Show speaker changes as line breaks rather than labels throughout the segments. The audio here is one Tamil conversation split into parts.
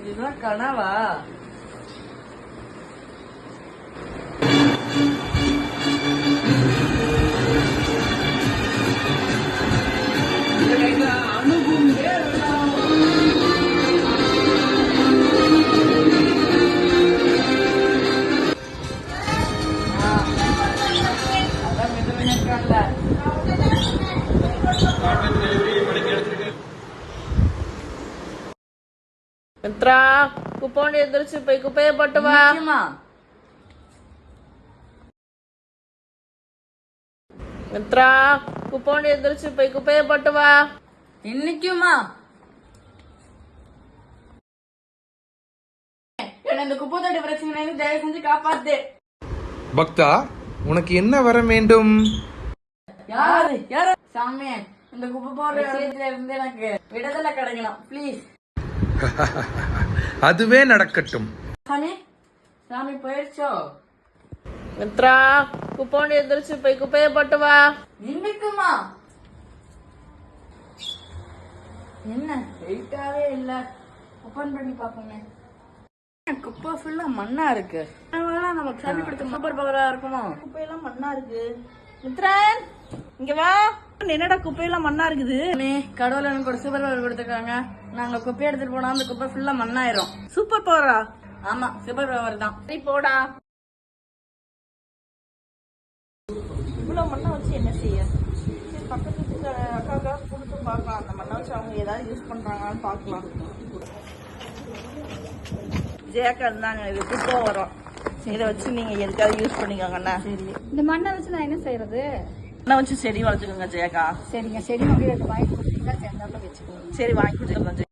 இதுதான் கனவா?
மித்ரா, குப்போண்டு எந்திரிச்சு போய் குப்பையை போட்டு வா. மித்ரா, குப்போண்டு எந்திரிச்சு போய் குப்பையை போட்டு வா.
இன்னைக்குமா? என்ன இந்த குப்பை தொட்டி பிரச்சனை தயவு செஞ்சு காப்பாத்து.
பக்தா, உனக்கு என்ன வர வேண்டும்?
யாரு யாரு? சாமி, இந்த குப்பை போடுற விஷயத்துல இருந்து எனக்கு விடுதலை கிடைக்கணும் ப்ளீஸ்.
அதுவே நடக்கட்டும்.
சாமி, சாமி போயிடுச்சோ?
மித்ரா, குப்போண்டு எந்திரிச்சு போய் குப்பையை போட்டு வா.
இன்னைக்குமா? என்ன வெயிட்டாவே இல்ல. ஓபன் பண்ணி பாப்போமே. குப்பை ஃபுல்லா மண்ணா இருக்கு. நமக்கு சளி பிடிச்ச சூப்பர் பவரா இருக்குமா? குப்பையெல்லாம் மண்ணா இருக்கு. மித்ரன், இங்க வா. என்னடா குப்பையெல்லாம் மண்ணா இருக்குது? கடவுள் எனக்கு ஒரு சூப்பர் பவர் கொடுத்துருக்காங்க. நாங்க குப்பை எடுத்துட்டு போனா அந்த குப்பை ஃபுல்லா மண்ணாயிரும். சூப்பர் பவரா? ஆமா, சூப்பர் பவர் தான். சரி போடா.
இவ்வளவு மண்ணை வச்சு என்ன செய்ய? சரி, பக்கத்து வீட்டுக்கு அக்காக்கா கொடுத்து பார்க்கலாம். அந்த மண்ணை வச்சு அவங்க ஏதாவது யூஸ் பண்றாங்கன்னு பார்க்கலாம். ஜேக்கா இருந்தாங்க, இது குப்பை வரும். இதை வச்சு நீங்க எதுக்காவது யூஸ் பண்ணிக்கோங்கண்ணா.
சரி, இந்த மண்ணை வச்சு நான் என்ன செய்யறது?
மண்ணை வச்சு செடி வளர்த்துக்கோங்க ஜேக்கா.
சரிங்க, செடி வந்து வாங்கி கொடுத்தீங்கன்னா சேர்ந்தாப்ப வச்சுக்கோங்க.
சரி, வாங்கி கொடுத்துருந்தேன்.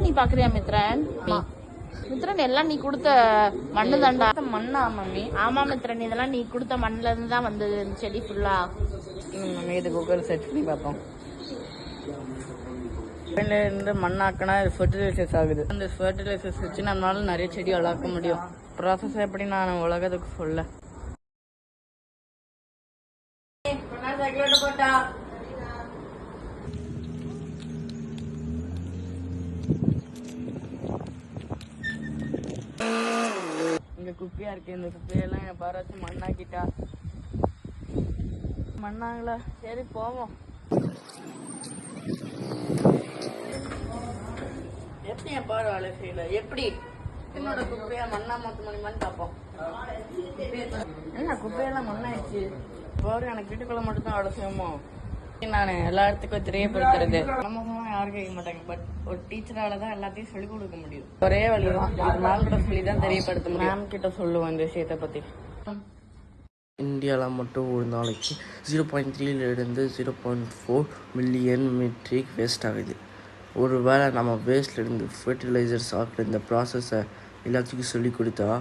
நீ பாக்குறியா மித்ரன்? மித்ரன், எல்லாம் நீ கொடுத்த மண்ணு தாண்டா.
மண்ணா மம்மி?
ஆமா மித்ரன், இதெல்லாம் நீ கொடுத்த மண்ணுல இருந்து தான் வந்தது இந்த செடி ஃபுல்லா.
மம்மி, இது கூகுள் சர்ச் பண்ணி பார்ப்போம். இருந்து மண்ணாக்கினா ஃபர்டிலைசர்ஸ் ஆகுது. அந்த ஃபர்டிலைசர்ஸ் வச்சு நம்மளால நிறைய செடி வளர்க்க முடியும். ப்ராசஸ் எப்படி நான் உலகத்துக்கு சொல்ல. இங்க குப்பையா இருக்கு. இந்த குப்பையெல்லாம் என் பாராச்சு மண்ணாக்கிட்டா. மண்ணாங்களா? சரி போவோம். எப்படி என் பாரு வேலை செய்யல? எப்படி என்னோட குப்பையா மண்ணா மாத்த முடியுமான்னு பார்ப்போம். என்ன குப்பையெல்லாம் மண்ணாயிடுச்சு பாரு. எனக்கு வீட்டுக்குள்ள மட்டும் தான் வேலை செய்யுமோ? நான் எல்லா இடத்துக்கும் தெரியப்படுத்துறது சமூகமா யாரும் கேட்க மாட்டாங்க. பட் ஒரு டீச்சரால தான் எல்லாத்தையும் சொல்லிக் கொடுக்க முடியும். ஒரே வழிதான், மேம் கிட்ட சொல்லி தான் தெரியப்படுத்த முடியும். மேம் கிட்ட சொல்லுவோம் இந்த விஷயத்தை பத்தி.
இந்தியாவில் மட்டும் ஒரு நாளைக்கு 0.3 0.4 மில்லியன் மெட்ரிக் வேஸ்ட் ஆகுது. ஒரு வேளை நம்ம வேஸ்ட்லேருந்து ஃபர்டிலைசர்ஸ் ஆக்கிற இந்த ப்ராசஸை எல்லாத்துக்கும் சொல்லி கொடுத்தா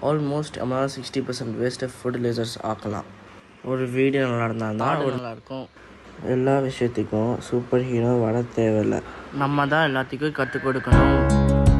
ஆல்மோஸ்ட் நம்மளால் 60% வேஸ்ட்டை ஃபர்டிலைசர்ஸ் ஆக்கலாம். ஒரு வீடியோ நல்லா இருந்தால் தான் ஒரு நல்லாயிருக்கும். எல்லா விஷயத்துக்கும் சூப்பர் ஹீரோ வர தேவையில்லை, நம்ம தான் எல்லாத்துக்கும் கற்றுக் கொடுக்கணும்.